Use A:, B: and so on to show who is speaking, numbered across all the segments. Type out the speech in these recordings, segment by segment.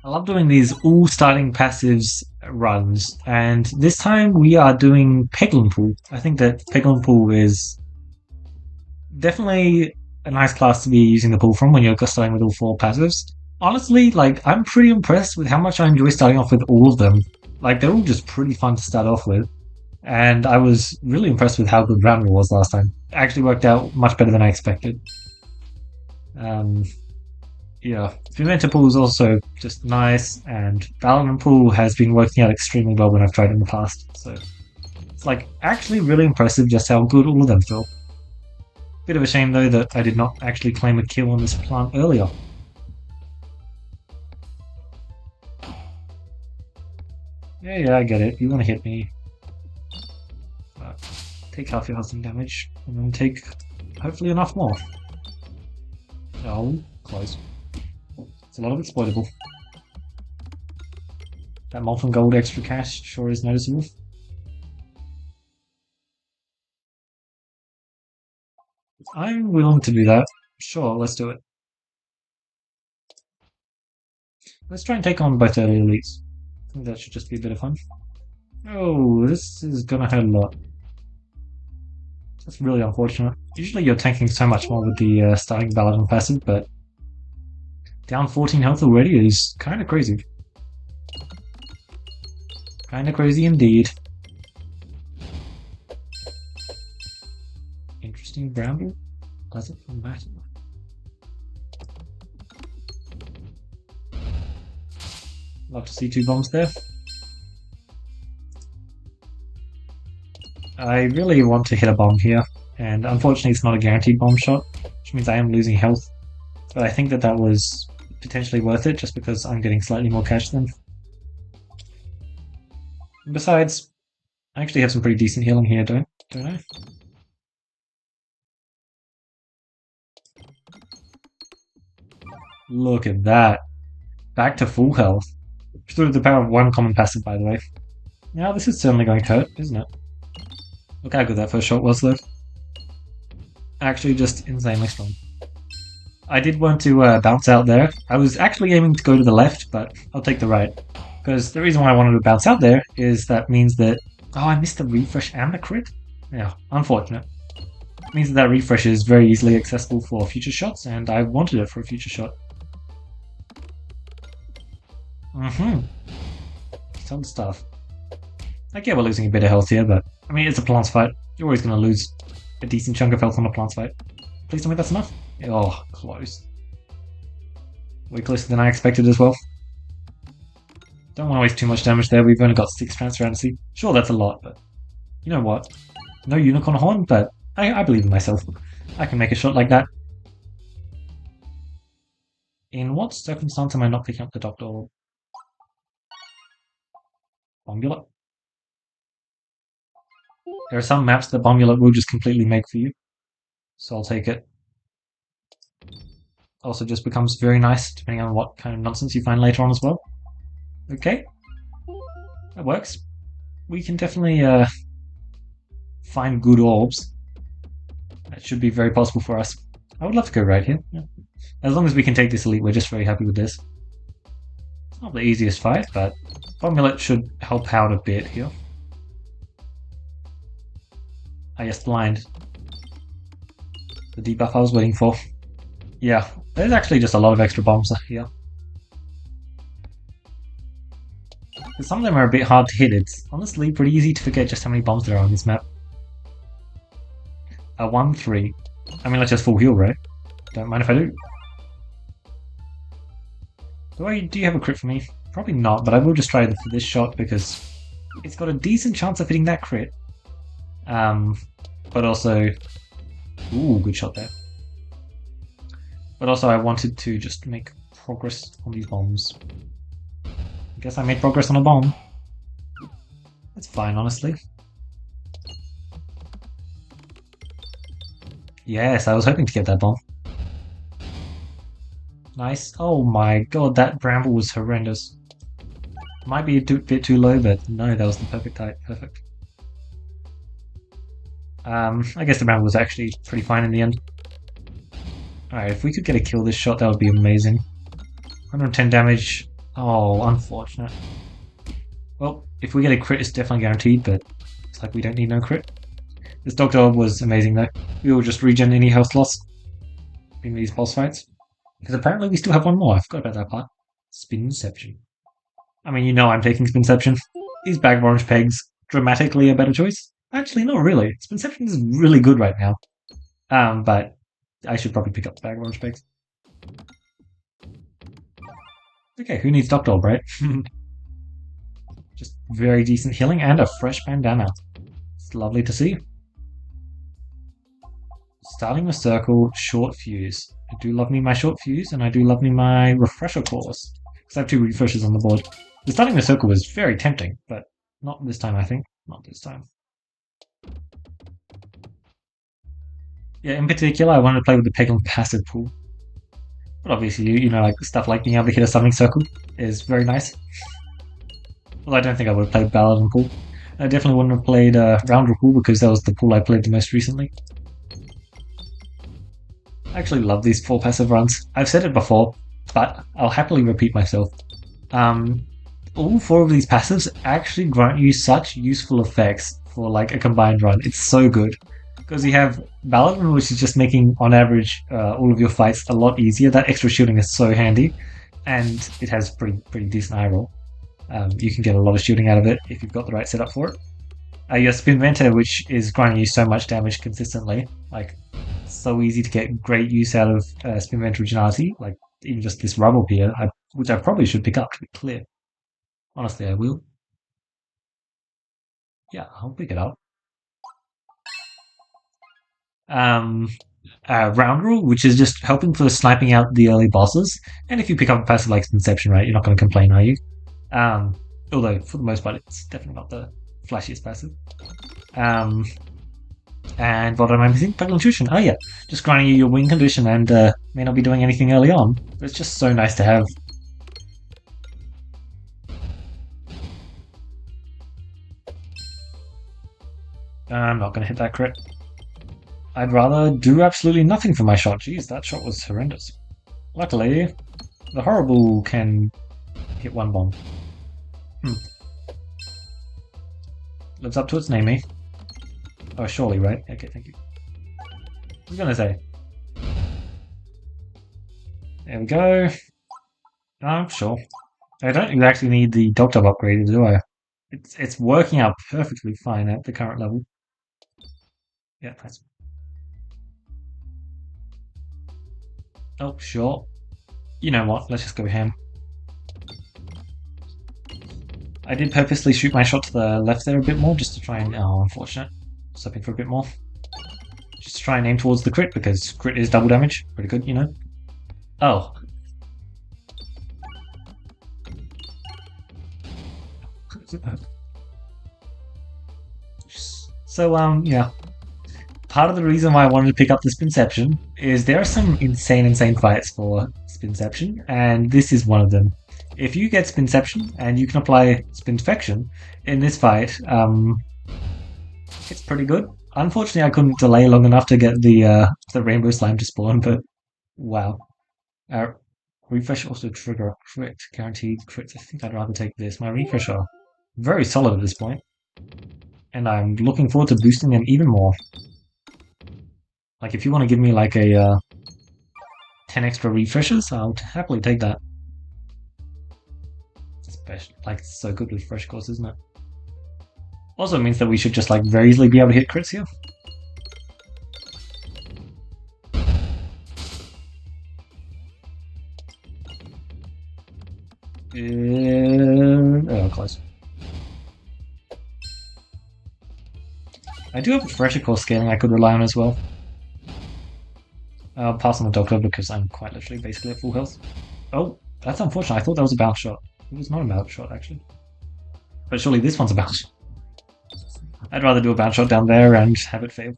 A: I love doing these all starting passives runs, and this time we are doing Peglin Pool. I think that Peglin Pool is definitely a nice class to be using the pool from when you're starting with all four passives. Honestly, like I'm pretty impressed with how much I enjoy starting off with all of them. Like they're all just pretty fun to start off with, and I was really impressed with how good Roundel was last time. It actually worked out much better than I expected. Um, yeah, Pimenta Pool is also just nice, and Valorant Pool has been working out extremely well when I've tried it in the past. So it's like actually really impressive just how good all of them feel. Bit of a shame though that I did not actually claim a kill on this plant earlier. Yeah, I get it. You want to hit me. But take half your health and damage, and then take hopefully enough more. Oh, close. It's a lot of exploitable. That molten gold extra cash sure is noticeable. I'm willing to do that. Sure, let's do it. Let's try and take on both early elites. I think that should just be a bit of fun. Oh, this is gonna hurt a lot. That's really unfortunate. Usually you're tanking so much more with the starting Paladin passive, but down 14 health already is kind of crazy. Kind of crazy indeed. Interesting bramble. Does it matter? Love to see two bombs there. I really want to hit a bomb here, and unfortunately it's not a guaranteed bomb shot, which means I am losing health. But I think that that was potentially worth it, just because I'm getting slightly more cash then. And besides, I actually have some pretty decent healing here, don't I? Look at that. Back to full health. Through the power of one common passive, by the way. Now this is certainly going to hurt, isn't it? Look how good that first shot was, though. Actually, just insanely strong. I did want to bounce out there. I was actually aiming to go to the left, but I'll take the right. Because the reason why I wanted to bounce out there is that means that... Oh, I missed the refresh and the crit? Yeah, unfortunate. It means that refresh is very easily accessible for future shots, and I wanted it for a future shot. Some stuff. I get we're losing a bit of health here, but I mean, it's a plants fight. You're always going to lose a decent chunk of health on a plants fight. Please tell me that's enough. Oh, close. Way closer than I expected as well. Don't want to waste too much damage there. We've only got 6 transparency. Sure, that's a lot, but you know what? No unicorn horn, but I believe in myself. I can make a shot like that. In what circumstance am I not picking up the Doctor Orb? Bombulate? There are some maps that Bombulate will just completely make for you, so I'll take it. Also just becomes very nice depending on what kind of nonsense you find later on as well. Okay, that works. We can definitely find good orbs. That should be very possible for us. I would love to go right here. Yeah. As long as we can take this elite, we're just very happy with this. It's not the easiest fight, but Bombulate should help out a bit here. Ah yes, blind. The debuff I was waiting for. Yeah, there's actually just a lot of extra bombs here. Some of them are a bit hard to hit. It's honestly pretty easy to forget just how many bombs there are on this map. 1-3. I mean, let's just full heal, right? Don't mind if I do. Do you have a crit for me? Probably not, but I will just try for this shot because it's got a decent chance of hitting that crit. But also... Ooh, good shot there. But also I wanted to just make progress on these bombs. I guess I made progress on a bomb. That's fine, honestly. Yes, I was hoping to get that bomb. Nice. Oh my god, that bramble was horrendous. Might be a bit too low, but no, that was the perfect height. Perfect. I guess the bramble was actually pretty fine in the end. Alright, if we could get a kill this shot, that would be amazing. 110 damage. Oh, unfortunate. Well, if we get a crit, it's definitely guaranteed, but it's like we don't need no crit. This dog job was amazing though. We will just regen any health loss in these boss fights. Because apparently we still have one more. I forgot about that part. Spinception. I mean, you know I'm taking Spinception. These bag of orange pegs, dramatically a better choice. Actually, not really. Spinception is really good right now. But I should probably pick up the bag of orange pegs. Okay, who needs Doctor, right? Just very decent healing and a fresh bandana. It's lovely to see. Starting with circle, short fuse. I do love me my short fuse, and I do love me my refresher course. Because I have 2 refreshers on the board. The starting with circle was very tempting, but not this time, I think. Not this time. Yeah, in particular, I wanted to play with the Peglin passive pool. But obviously, you know, like stuff like being able to hit a summoning circle is very nice. Well, I don't think I would have played Paladin pool. I definitely wouldn't have played Rounder pool because that was the pool I played the most recently. I actually love these 4 passive runs. I've said it before, but I'll happily repeat myself. All 4 of these passives actually grant you such useful effects for like a combined run. It's so good. Because you have Paladin, which is just making, on average, all of your fights a lot easier. That extra shielding is so handy, and it has pretty decent eye roll. You can get a lot of shielding out of it if you've got the right setup for it. Your Spinventer, which is grinding you so much damage consistently, like so easy to get great use out of Spinventer originality, like even just this rubble here, which I probably should pick up to be clear. Honestly, I will. Yeah, I'll pick it up. Round rule, which is just helping for sniping out the early bosses. And if you pick up a passive like Conception, right, you're not going to complain, are you? Although for the most part, it's definitely not the flashiest passive. And what am I missing? Peglin Intuition. Oh yeah, just grinding you your win condition and may not be doing anything early on, but it's just so nice to have. I'm not going to hit that crit. I'd rather do absolutely nothing for my shot. Jeez, that shot was horrendous. Luckily, the horrible can hit 1 bomb. Lives up to its name, eh? Oh, surely, right? Okay, thank you. I was gonna say. There we go. Oh, sure. I don't exactly need the dog tub upgraded, do I? It's working out perfectly fine at the current level. Yeah, nice. Oh, sure. You know what? Let's just go ham. I did purposely shoot my shot to the left there a bit more, just to try and... Oh, unfortunate. Just hoping for a bit more. Just try and aim towards the crit, because crit is double damage. Pretty good, you know? Oh. So, yeah. Part of the reason why I wanted to pick up the Spinception is there are some insane fights for Spinception, and this is one of them. If you get Spinception and you can apply Spinfection in this fight, it's pretty good. Unfortunately, I couldn't delay long enough to get the Rainbow Slime to spawn, but wow. Refresh also trigger a crit, guaranteed crits. I think I'd rather take this. My refresher, very solid at this point, and I'm looking forward to boosting them even more. Like, if you want to give me like a 10 extra refreshers, I'll happily take that. Especially, like, it's so good with fresh course, isn't it? Also means that we should just like very easily be able to hit crits here. Oh, close. I do have a fresher course scaling I could rely on as well. I'll pass on the doctor because I'm quite literally basically at full health. Oh, that's unfortunate. I thought that was a bounce shot. It was not a bounce shot, actually. But surely this one's a bounce. I'd rather do a bounce shot down there and have it fail.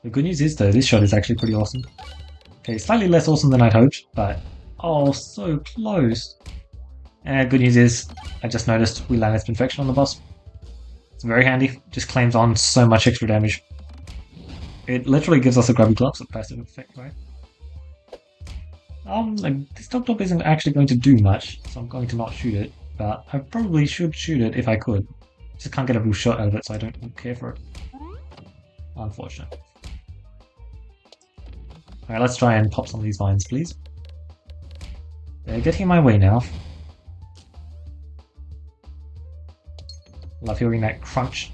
A: The good news is, though, this shot is actually pretty awesome. Okay, slightly less awesome than I'd hoped, but... Oh, so close. Good news is, I just noticed we landed Spinfection on the boss. It's very handy. Just claims on so much extra damage. It literally gives us a grubby gloves of passive effect, right? Like, this dog top isn't actually going to do much, so I'm going to not shoot it. But I probably should shoot it if I could. Just can't get a real shot out of it, so I don't care for it. Unfortunate. Alright, let's try and pop some of these vines, please. They're getting in my way now. Love hearing that crunch.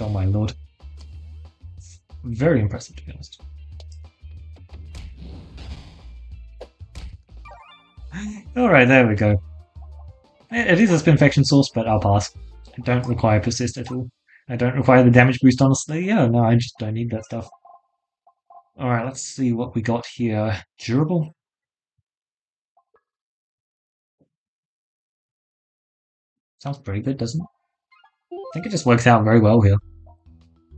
A: Oh my lord. Very impressive, to be honest. Alright, there we go. It is a spinfection source, but I'll pass. I don't require persist at all. I don't require the damage boost, honestly. Yeah, no, I just don't need that stuff. Alright, let's see what we got here. Durable? Sounds pretty good, doesn't it? I think it just works out very well here.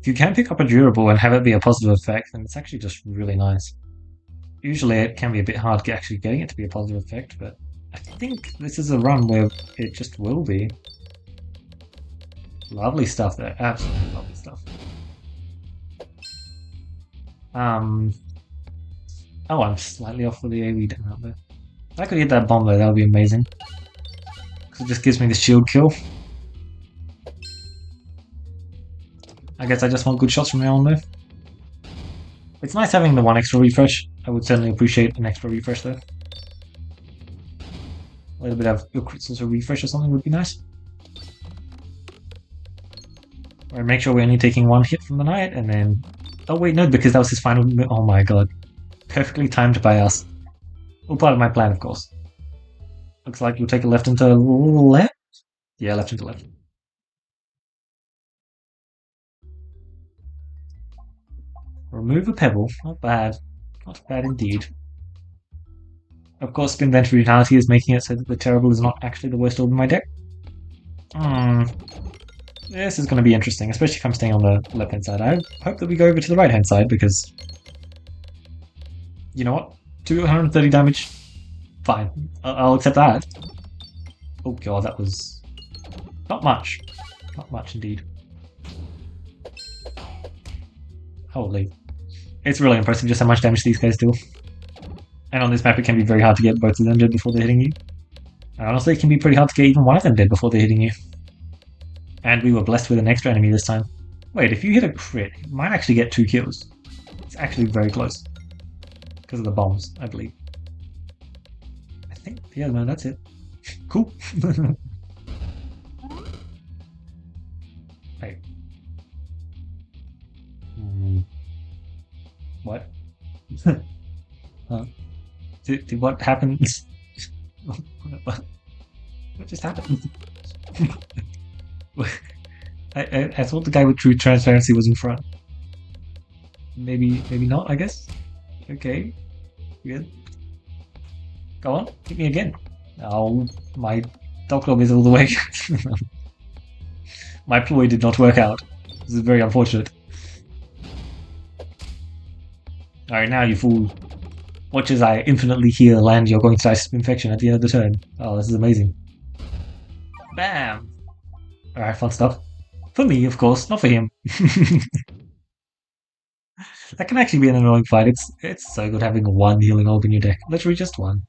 A: If you can pick up a durable and have it be a positive effect, then it's actually just really nice. Usually it can be a bit hard actually getting it to be a positive effect, but I think this is a run where it just will be. Lovely stuff there, absolutely lovely stuff. Oh, I'm slightly off with the AoE down out there. If I could hit that bomb though, that would be amazing. Because it just gives me the shield kill. I guess I just want good shots from now on though. It's nice having the one extra refresh. I would certainly appreciate an extra refresh though. A little bit of your crits as a refresh or something would be nice. Or make sure we're only taking one hit from the knight and then... Oh wait, no, because that was his final... Oh my god. Perfectly timed by us. All part of my plan, of course. Looks like you'll take a left into left? Yeah, left into left. Remove a pebble. Not bad. Not bad indeed. Of course, Spin Vent Brutality is making it so that the Terrible is not actually the worst orb in my deck. This is going to be interesting, especially if I'm staying on the left-hand side. I hope that we go over to the right-hand side, because... You know what? 230 damage. Fine. I'll accept that. Oh god, that was... Not much. Not much indeed. Holy. It's really impressive just how much damage these guys do. And on this map it can be very hard to get both of them dead before they're hitting you. And honestly, it can be pretty hard to get even one of them dead before they're hitting you. And we were blessed with an extra enemy this time. Wait, if you hit a crit, you might actually get 2 kills. It's actually very close. Because of the bombs, I believe. I think, yeah, man, that's it. Cool. Hey. What? Did what happened? What just happened? I thought the guy with true transparency was in front. Maybe not, I guess. Okay. Good. Go on, hit me again. Oh, my dog is all the way. My ploy did not work out. This is very unfortunate. Alright, now you fool. Watch as I infinitely heal and you're going to die from infection at the end of the turn. Oh, this is amazing. Bam! Alright, fun stuff. For me, of course, not for him. That can actually be an annoying fight. It's so good having one healing orb in your deck. Literally just one.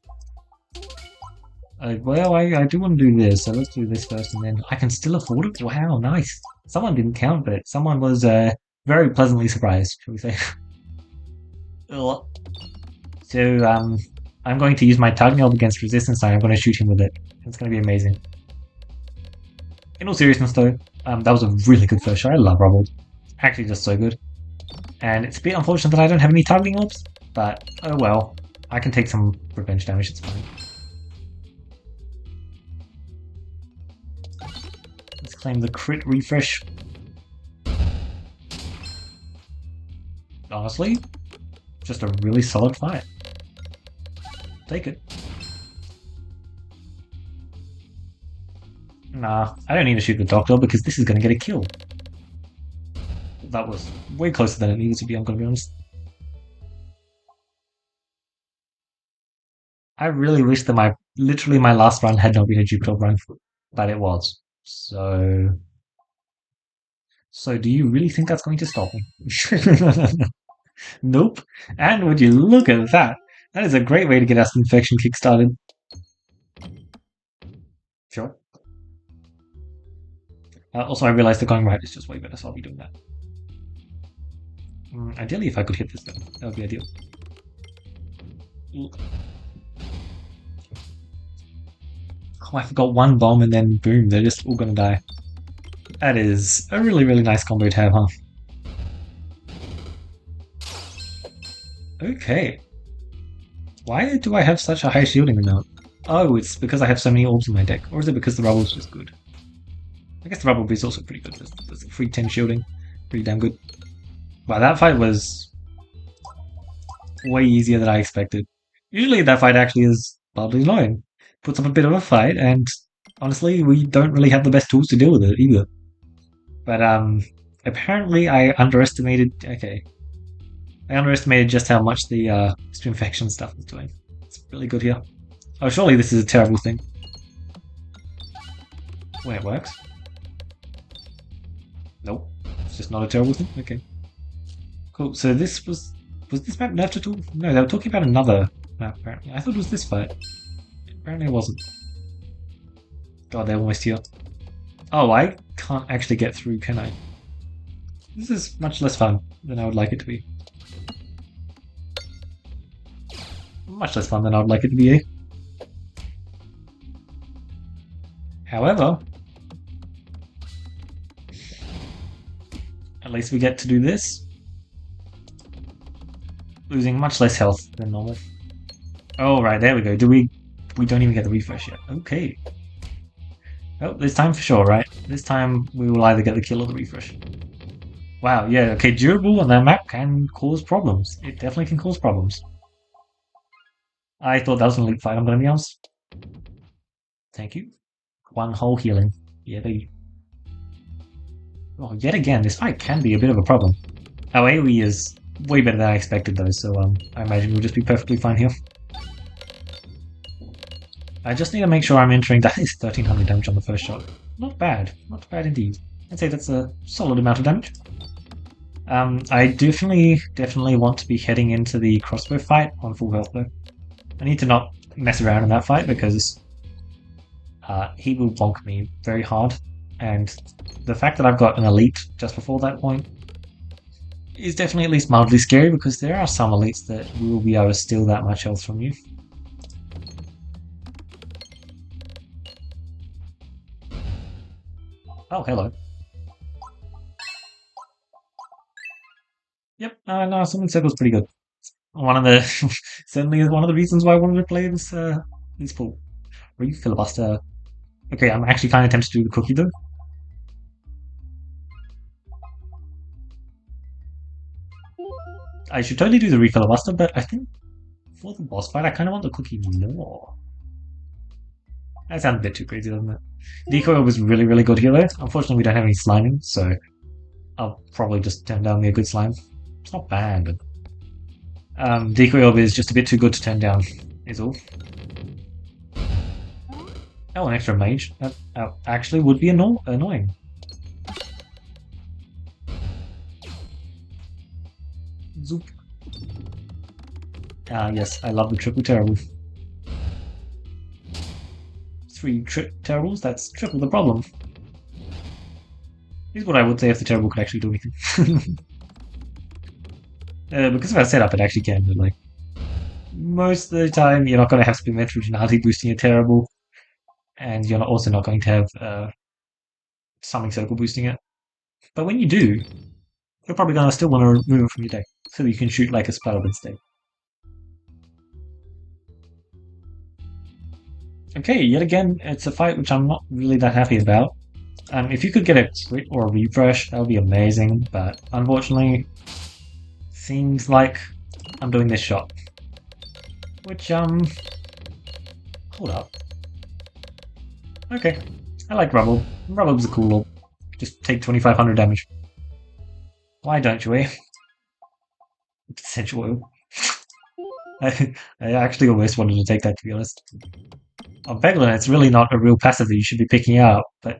A: Well, I do want to do this, so let's do this first, and then I can still afford it. Wow, nice. Someone didn't count, but someone was very pleasantly surprised, shall we say. So, I'm going to use my targeting orb against resistance, and I'm going to shoot him with it. It's going to be amazing. In all seriousness, though, that was a really good first shot. I love Rubble. Actually, just so good. And it's a bit unfortunate that I don't have any targeting orbs, but oh well. I can take some revenge damage, it's fine. Let's claim the crit refresh. Honestly, just a really solid fight. Take it. Nah, I don't need to shoot the doctor because this is going to get a kill. That was way closer than it needed to be, I'm going to be honest. I really wish that literally my last run had not been a Jupiter run, but it was. So do you really think that's going to stop me? Nope. And would you look at that? That is a great way to get us infection kickstarted. Sure. Also, I realized the going right is just way better, so I'll be doing that. Ideally, if I could hit this, then that would be ideal. Oh, I forgot one bomb, and then boom, they're just all gonna die. That is a really, really nice combo to have, huh? Okay. Why do I have such a high shielding amount? Oh, it's because I have so many orbs in my deck. Or is it because the rubble's just good? I guess the rubble is also pretty good. There's a free 10 shielding. Pretty damn good. Wow, that fight was way easier than I expected. Usually that fight actually is mildly annoying. Puts up a bit of a fight, and honestly, we don't really have the best tools to deal with it either. But apparently I underestimated. Okay, I underestimated just how much the infection stuff is doing. It's really good here. Oh, surely this is a terrible thing. When it works. Nope, it's just not a terrible thing. Okay, cool. So this was this map nerfed at all? No, they were talking about another map apparently. I thought it was this fight. Apparently it wasn't. God, they're almost here. Oh, I can't actually get through, can I? This is much less fun than I would like it to be. Much less fun than I would like it to be, eh? However, at least we get to do this. Losing much less health than normal. Oh, right, there we go. We don't even get the refresh yet. Okay. Oh, this time for sure, right? This time we will either get the kill or the refresh. Wow, yeah, okay, durable on that map can cause problems. It definitely can cause problems. I thought that was an elite fight, I'm gonna be honest. Thank you. One whole healing. Yeah, baby. Oh, yet again, this fight can be a bit of a problem. Our AoE is way better than I expected though, so I imagine we'll just be perfectly fine here. I just need to make sure I'm entering that is 1300 damage on the first shot. Not bad. Not bad indeed. I'd say that's a solid amount of damage. I definitely want to be heading into the crossbow fight on full health though. I need to not mess around in that fight because he will bonk me very hard, and the fact that I've got an elite just before that point is definitely at least mildly scary because there are some elites that will be able to steal that much health from you. Oh, hello. Yep, no, Summon Circle's pretty good. One of the certainly is one of the reasons why I wanted to play this pool. Filibuster. Okay, I'm actually kind of tempted to do the cookie though. I should totally do the refilibuster, but I think for the boss fight, I kind of want the cookie more. That sounds a bit too crazy, doesn't it? Decoy was really, really good here though. Unfortunately, we don't have any sliming, so I'll probably just turn down the good slime. It's not bad, but Decoy Orb is just a bit too good to turn down, is all. Oh, an extra mage. That actually would be annoying. Zoop. Yes, I love the triple terrible. 3 terribles, that's triple the problem. Here's what I would say if the terrible could actually do anything. Because of our setup, it actually can, but like, most of the time, you're not going to have Spin Heterogeneity boosting a terrible, and you're also not going to have Summoning Circle boosting it. But when you do, you're probably going to still want to remove it from your deck, so that you can shoot like a spell instead. Okay, yet again, it's a fight which I'm not really that happy about. If you could get a crit or a refresh, that would be amazing, but unfortunately, seems like I'm doing this shot. Which, hold up. Okay, I like Rubble. Rubble's a cool orb. Just take 2500 damage. Why don't you, eh? Essential oil. I actually almost wanted to take that, to be honest. On Peglin, it's really not a real passive that you should be picking out, but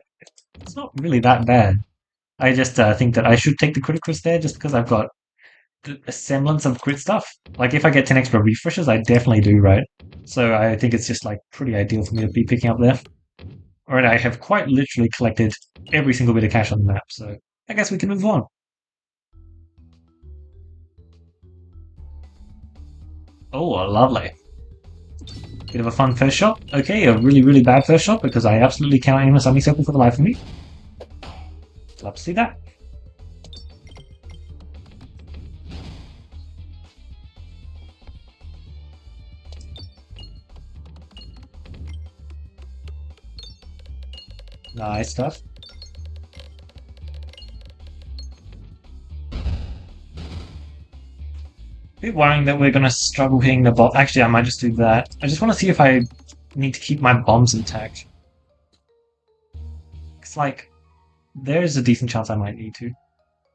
A: it's not really that bad. I just think that I should take the Critikris there just because I've got a semblance of crit stuff. Like if I get 10 extra refreshes, I definitely do, right? So I think it's just like pretty ideal for me to be picking up there. Alright, I have quite literally collected every single bit of cash on the map, so I guess we can move on. Oh, lovely. Bit of a fun first shot. Okay, a really, really bad first shot because I absolutely cannot aim a semicircle for the life of me. Love to see that. Nice stuff. Bit worrying that we're going to struggle hitting the bomb. Actually, I might just do that. I just want to see if I need to keep my bombs intact. It's like, there's a decent chance I might need to.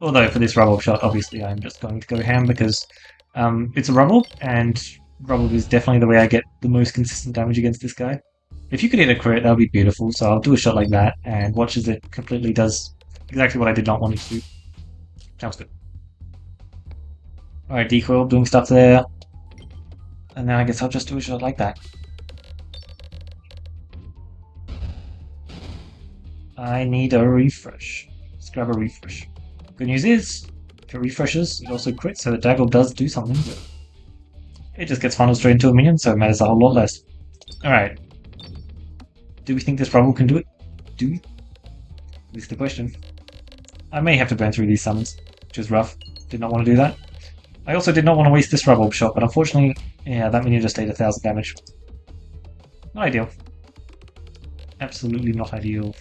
A: Although for this rubble shot, obviously I'm just going to go ham because it's a rubble, and rubble is definitely the way I get the most consistent damage against this guy. If you could hit a crit, that would be beautiful, so I'll do a shot like that, and watch as it completely does exactly what I did not want it to do. Sounds good. Alright, decoil, doing stuff there. And then I guess I'll just do a shot like that. I need a refresh. Let's grab a refresh. Good news is, if it refreshes, it also crits, so the dagger does do something, but it just gets funneled straight into a minion, so it matters a whole lot less. Alright. Do we think this rubble can do it? Do we? This is the question. I may have to burn through these summons, which is rough. Did not want to do that. I also did not want to waste this rubble shot, but unfortunately, yeah, that minion just did 1000 damage. Not ideal. Absolutely not ideal.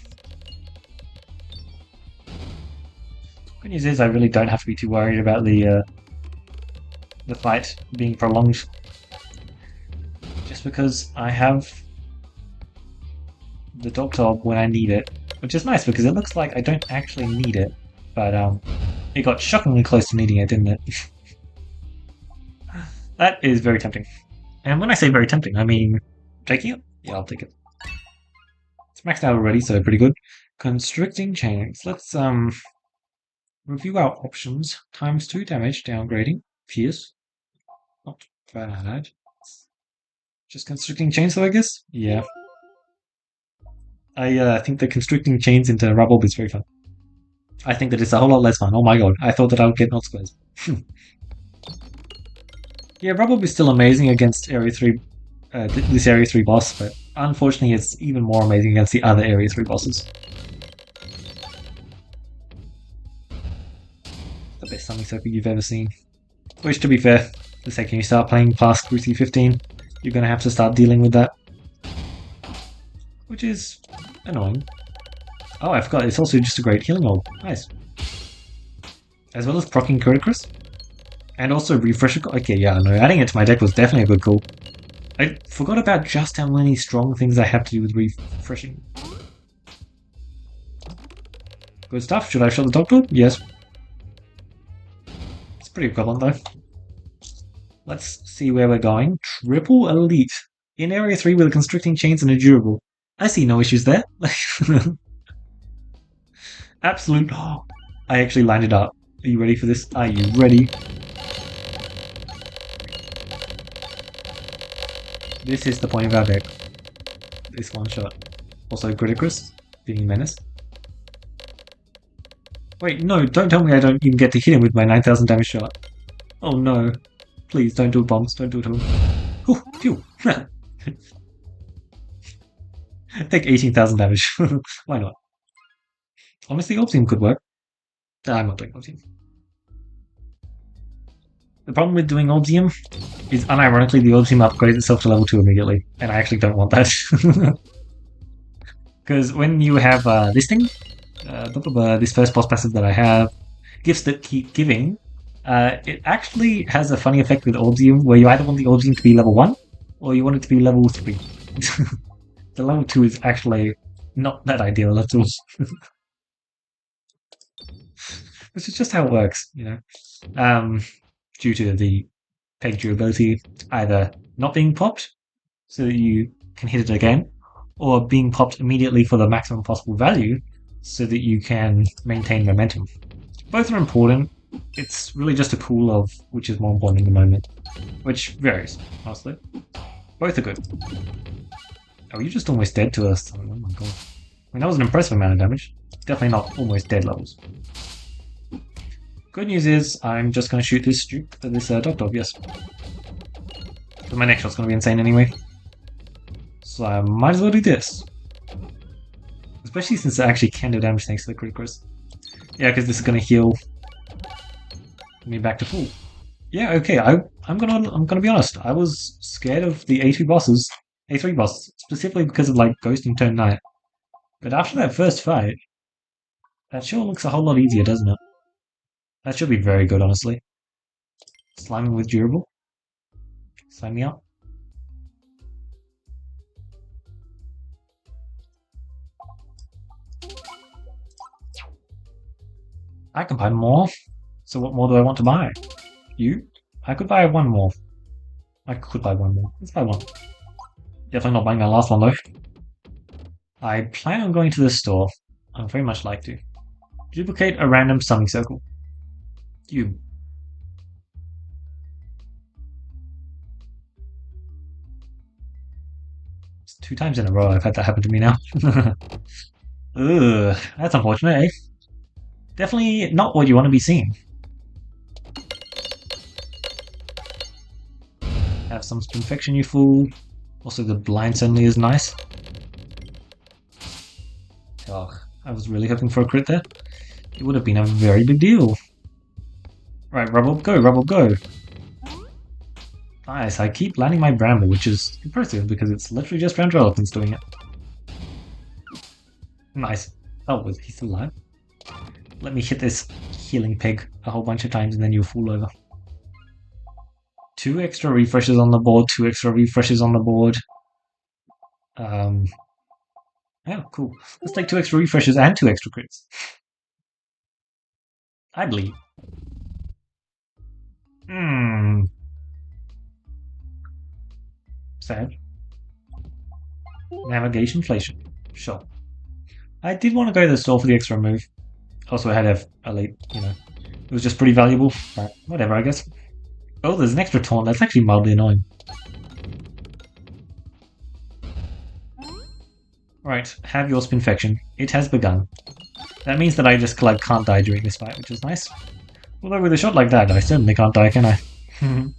A: Good news is I really don't have to be too worried about the fight being prolonged. Just because I have the Doctor when I need it, which is nice because it looks like I don't actually need it, but it got shockingly close to needing it, didn't it? That is very tempting. And when I say very tempting, I mean taking it? Yeah, I'll take it. It's maxed out already, so pretty good. Constricting chains. Let's review our options. ×2 damage, downgrading, pierce. Not bad. Just constricting chains though, I guess? Yeah. I think the constricting chains into rubble is very fun. I think that it's a whole lot less fun. Oh my god, I thought that I would get not squares. Yeah, rubble is still amazing against Area 3, this Area 3 boss, but unfortunately it's even more amazing against the other Area 3 bosses. The best Sunny Circle you've ever seen. Which, to be fair, the second you start playing past Cruci 15, you're going to have to start dealing with that. Which is annoying. Oh, I forgot, it's also just a great healing orb. Nice. As well as proccing Critikris. And also refresher. Okay, yeah, no, adding it to my deck was definitely a good call. I forgot about just how many strong things I have to do with refreshing. Good stuff. Should I shot the Doctor? Yes. It's pretty equivalent though. Let's see where we're going. Triple Elite. In Area 3 with constricting chains and a durable. I see no issues there. Absolute. Oh, I actually lined it up. Are you ready for this? Are you ready? This is the point of our deck. This one shot. Also Critikris, being menace. Wait, no, don't tell me I don't even get to hit him with my 9000 damage shot. Oh no. Please don't do bombs, don't do it to him. Ooh, phew. Take 18,000 damage. Why not? Honestly, Orb Team could work. I'm not doing Orb Team. The problem with doing Orb Team is, unironically, the Orb Team upgrades itself to level 2 immediately, and I actually don't want that. Because when you have this thing, this first boss passive that I have, gifts that keep giving, it actually has a funny effect with Orbium, where you either want the Orbium to be level 1, or you want it to be level 3. The level 2 is actually not that ideal at all. Which is just how it works, you know. Due to the peg durability either not being popped, so that you can hit it again, or being popped immediately for the maximum possible value, so that you can maintain momentum. Both are important, it's really just a call of which is more important in the moment, which varies, honestly. Both are good. Oh, you just almost dead to us. Oh my god. I mean, that was an impressive amount of damage. Definitely not almost dead levels. Good news is, I'm just going to shoot this Dog, yes. But my next shot's going to be insane anyway. So I might as well do this. Especially since it actually can do damage thanks to the Critikris. Yeah, because this is going to heal me back to full. Yeah, okay, I'm gonna be honest. I was scared of the A3 bosses, specifically because of like Ghosting Turn Knight. But after that first fight, that sure looks a whole lot easier, doesn't it? That should be very good, honestly. Sliming with durable. Sign me up. I can buy more. So what more do I want to buy? You? I could buy one more. I could buy one more. Let's buy one. Definitely not buying that last one though. I plan on going to the store. I'd very much like to. Duplicate a random summing circle. You. It's 2 times in a row I've had that happen to me now. Ugh, that's unfortunate, eh? Definitely not what you want to be seeing. Have some infection, you fool. Also, the blind certainly is nice. Oh, I was really hoping for a crit there. It would have been a very big deal. Right, Rubble, go! Nice, I keep landing my Bramble, which is impressive because it's literally just Brandiloquins doing it. Nice. Oh, he's still alive? Let me hit this healing pig a whole bunch of times and then you'll fall over. 2 extra refreshes on the board, 2 extra refreshes on the board. Yeah, cool. Let's take 2 extra refreshes and 2 extra crits. I bleed. Sad. Navigation inflation. Sure. I did want to go to the store for the extra move. Also, I had a late, you know. It was just pretty valuable. But whatever, I guess. Oh, there's an extra taunt. That's actually mildly annoying. Right, have your spinfection. It has begun. That means that I just can't die during this fight, which is nice. Although with a shot like that, I certainly can't die, can I? Oh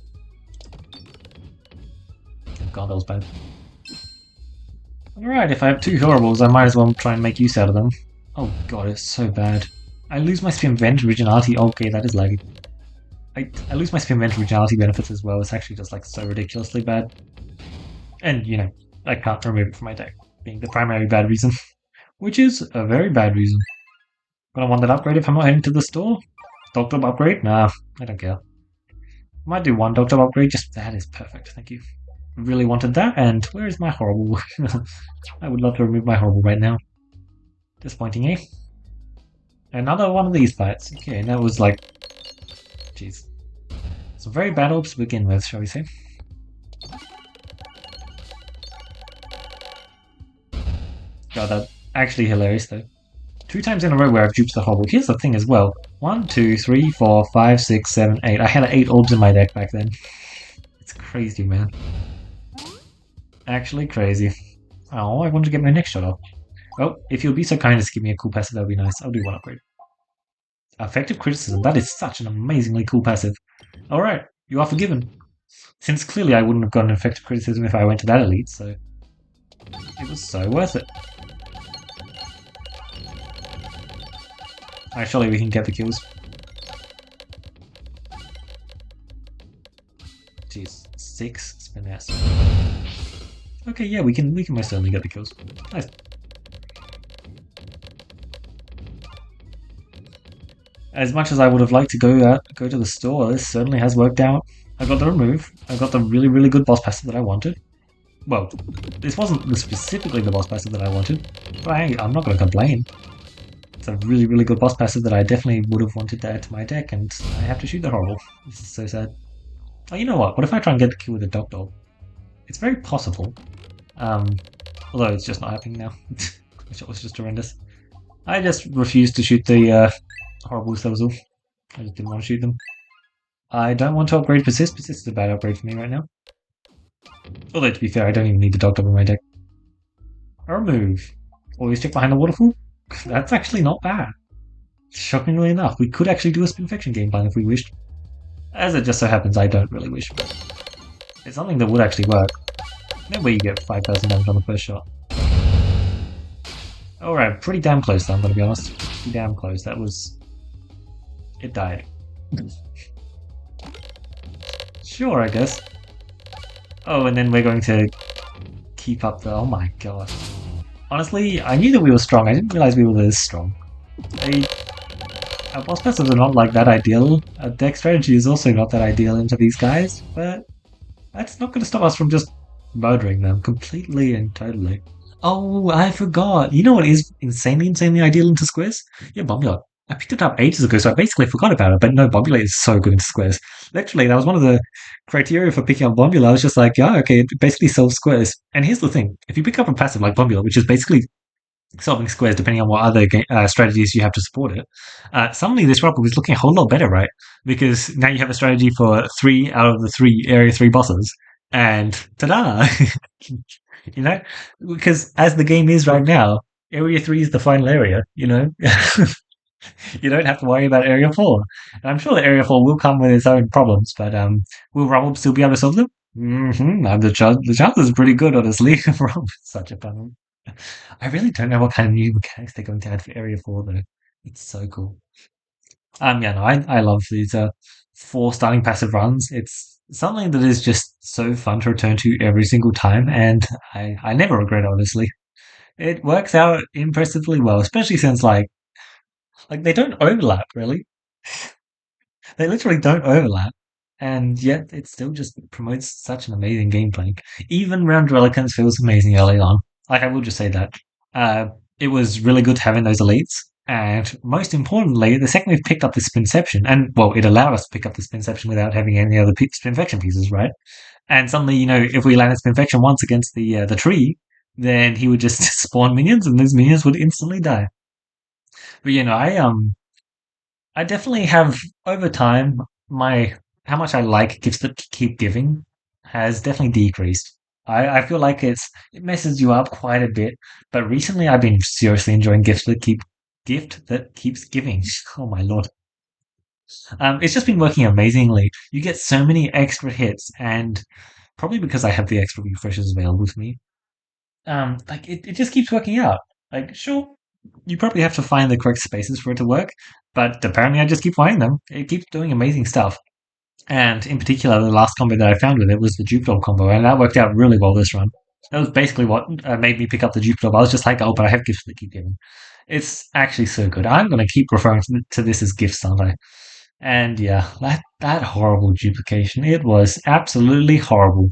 A: god, that was bad. Alright, if I have 2 horribles, I might as well try and make use out of them. Oh god, it's so bad. I lose my spin vent originality. Okay, that is laggy. I lose my spin vent originality benefits as well. It's actually just like so ridiculously bad. And, you know, I can't remove it from my deck, being the primary bad reason. Which is a very bad reason. Gonna want that upgrade if I'm not heading to the store? Doctor upgrade? Nah, I don't care. Might do 1 doctor upgrade, just that is perfect, thank you. Really wanted that, and where is my horrible? I would love to remove my horrible right now. Disappointing, eh? Another one of these fights. Okay, and that was like... Jeez. Some very bad orbs to begin with, shall we say. God, that's actually hilarious though. 2 times in a row where I've duped the horrible. Here's the thing as well. 1, 2, 3, 4, 5, 6, 7, 8. I had 8 orbs in my deck back then. It's crazy, man. Actually crazy. Oh, I wanted to get my next shot off. Well, if you'll be so kind as to give me a cool passive, that would be nice. I'll do 1 upgrade. Effective criticism. That is such an amazingly cool passive. Alright, you are forgiven. Since clearly I wouldn't have gotten effective criticism if I went to that elite, so... It was so worth it. Alright, surely we can get the kills. Jeez, 6 spin S. Okay, yeah, we can most certainly get the kills. Nice. As much as I would have liked to go to the store, this certainly has worked out. I got the remove. I got the really good boss passive that I wanted. Well, this wasn't specifically the boss passive that I wanted, but I'm not going to complain. It's a really good boss passive that I definitely would have wanted to add to my deck, and I have to shoot the horrible. This is so sad. Oh, you know what? What if I try and get the kill with the dog? It's very possible. Although it's just not happening now. Which was just horrendous. I just refused to shoot the horribles, that was all. I just didn't want to shoot them. I don't want to upgrade Persist. Persist is a bad upgrade for me right now. Although, to be fair, I don't even need the Dog Dog in my deck. A remove. Always check behind the waterfall. That's actually not bad. Shockingly enough, we could actually do a Spinfection game plan if we wished. As it just so happens, I don't really wish, but it's something that would actually work. No way you get 5,000 damage on the first shot. Alright, pretty damn close though, I'm gonna be honest. Pretty damn close. That was... It died. Sure, I guess. Oh, and then we're going to keep up the... Oh my god. Honestly, I knew that we were strong. I didn't realize we were this strong. Our boss passes are not like that ideal. Our deck strategy is also not that ideal into these guys, but that's not going to stop us from just murdering them completely and totally. Oh, I forgot. You know what is insanely ideal into squares? Yeah, Bombula. I picked it up ages ago, so I basically forgot about it. But no, Bombula is so good into squares. Literally, that was one of the criteria for picking up Bombula. I was just like, yeah, okay, it basically solves squares. And here's the thing: if you pick up a passive like Bombula, which is basically solving squares depending on what other strategies you have to support it, suddenly this Rubble is looking a whole lot better, right? Because now you have a strategy for 3 out of the 3 Area 3 bosses, and ta-da! You know? Because as the game is right now, Area 3 is the final area, you know? You don't have to worry about Area 4. And I'm sure that Area 4 will come with its own problems, but will Rubble still be able to solve them? The chances are pretty good, honestly. Rubble's such a fun one. I really don't know what kind of new mechanics they're going to add for Area 4 though. It's so cool. Yeah, no, I love these 4 starting passive runs. It's something that is just so fun to return to every single time, and I never regret it, honestly. It works out impressively well, especially since like they don't overlap really. They literally don't overlap. And yet it still just promotes such an amazing gameplay. Even Round Relicants feels amazing early on. Like I will just say that. Uh, it was really good having those elites. And most importantly, the second we've picked up the Spinception, and well, it allowed us to pick up the Spinception without having any other Spinfection pieces, right? And suddenly, if we landed Spinfection once against the tree, then he would just spawn minions, and those minions would instantly die. But I definitely have over time my how much I like gifts that keep giving has definitely decreased. I feel like it messes you up quite a bit, but recently I've been seriously enjoying gift that keeps giving. Oh my lord. It's just been working amazingly. You get so many extra hits, and probably because I have the extra refreshers available to me, like it just keeps working out. Like, sure, you probably have to find the correct spaces for it to work, but apparently I just keep finding them. It keeps doing amazing stuff. And in particular, the last combo that I found with it was the Jupiter combo, and that worked out really well this run. That was basically what made me pick up the Jupiter. I was just like, oh, but I have gifts that keep giving. It's actually so good. I'm going to keep referring to this as gifts, aren't I? And yeah, that horrible duplication. It was absolutely horrible.